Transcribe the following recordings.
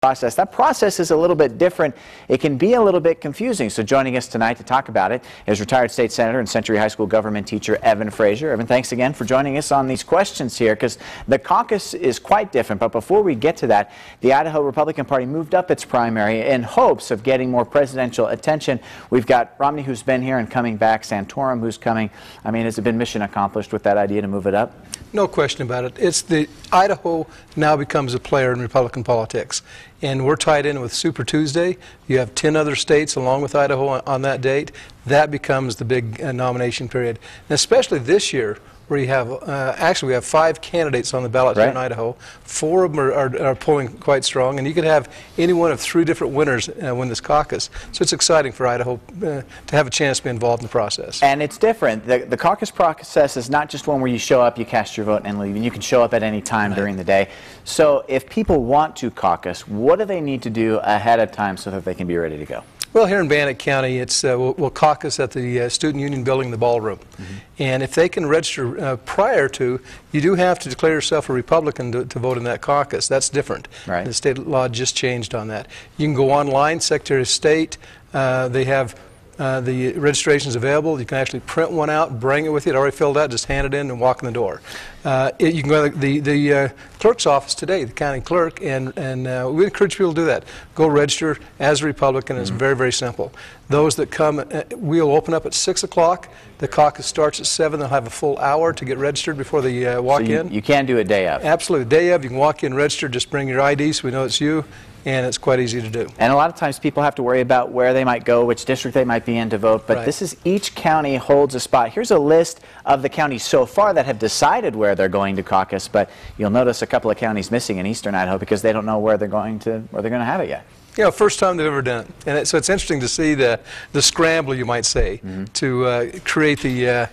process. That process is a little bit different. It can be a little bit confusing. So joining us tonight to talk about it is retired state senator and Century High School government teacher Evan Frasure. Evan, thanks again for joining us on these questions here, because the caucus is quite different. But before we get to that, the Idaho Republican Party moved up its primary in hopes of getting more presidential attention. We've got Romney, who's been here and coming back, Santorum, who's coming. I mean, has it been mission accomplished with that idea to move it up? No question about it. It's Idaho now becomes a player in Republican politics. And we're tied in with Super Tuesday. You have 10 other states along with Idaho on that date. That becomes the big nomination period. And especially this year, where you have, actually we have 5 candidates on the ballot here in Idaho. 4 of them are polling quite strong, and you could have any one of 3 different winners win this caucus. So it's exciting for Idaho to have a chance to be involved in the process. And it's different. The caucus process is not just one where you show up, you cast your vote, and leave. And you can show up at any time during the day. So if people want to caucus, what do they need to do ahead of time so that they can be ready to go? Well, here in Bannock County, it's we'll caucus at the Student Union building, the ballroom. And if they can register prior to, you do have to declare yourself a Republican to vote in that caucus. That's different. The state law just changed on that. You can go online, Secretary of State. They have the registrations available. You can actually print one out, bring it with you. It's already filled out, just hand it in and walk in the door. You can go to the clerk's office today, the county clerk, and we encourage people to do that. Go register as a Republican. It's very, very simple. Those that come, we'll open up at 6 o'clock. The caucus starts at 7. They'll have a full hour to get registered before they walk in. You can do a day of. Absolutely. Day of. You can walk in, register, just bring your ID so we know it's you. And it's quite easy to do. And a lot of times people have to worry about where they might go, which district they might be in to vote, but this is each county holds a spot. Here's a list of the counties so far that have decided where they're going to caucus, but you'll notice a couple of counties missing in eastern Idaho because they don't know where they're going to have it yet. You know, first time they've ever done it. And so it's interesting to see the scramble, you might say, to create the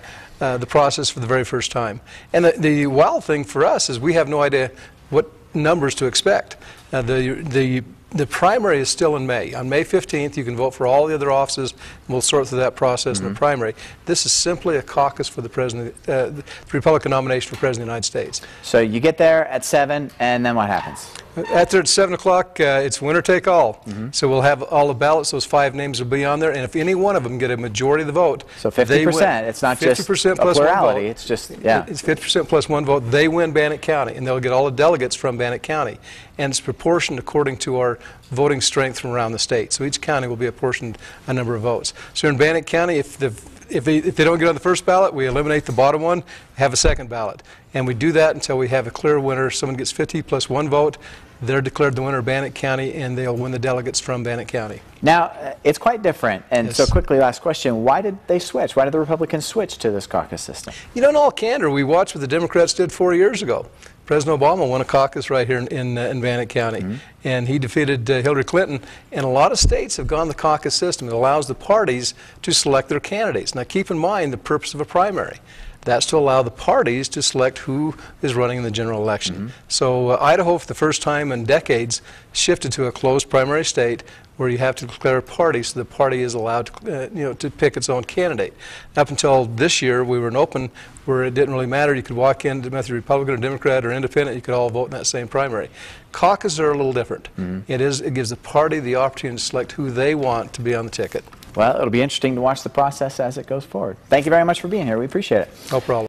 process for the very first time. And the wild thing for us is we have no idea what numbers to expect. The primary is still in May. On May 15th, you can vote for all the other offices, and we'll sort through that process in the primary. This is simply a caucus for the president, the Republican nomination for President of the United States. So you get there at 7, and then what happens? At 7 o'clock, it's winner take all. So we'll have all the ballots. Those 5 names will be on there, and if any one of them get a majority of the vote, so 50%. It's not just a plurality. It's just It's 50% plus 1 vote. They win Bannock County, and they'll get all the delegates from Bannock County, and it's proportioned according to our voting strength from around the state. So each county will be apportioned a number of votes. So in Bannock County, if they don't get on the first ballot, we eliminate the bottom one, have a second ballot. And we do that until we have a clear winner. Someone gets 50 plus 1 vote, they're declared the winner of Bannock County, and they'll win the delegates from Bannock County. Now, it's quite different. And so quickly, last question, why did they switch? Why did the Republicans switch to this caucus system? You know, in all candor, we watched what the Democrats did 4 years ago. President Obama won a caucus right here in Bannock County, and he defeated Hillary Clinton. And a lot of states have gone the caucus system. It allows the parties to select their candidates. Now, keep in mind the purpose of a primary. That's to allow the parties to select who is running in the general election. So Idaho, for the first time in decades, shifted to a closed primary state where you have to declare a party, so the party is allowed to, to pick its own candidate. Up until this year, we were an open where it didn't really matter. You could walk in, whether you're Republican or Democrat or Independent, you could all vote in that same primary. Caucuses are a little different. It gives the party the opportunity to select who they want to be on the ticket. Well, it'll be interesting to watch the process as it goes forward. Thank you very much for being here. We appreciate it. No problem.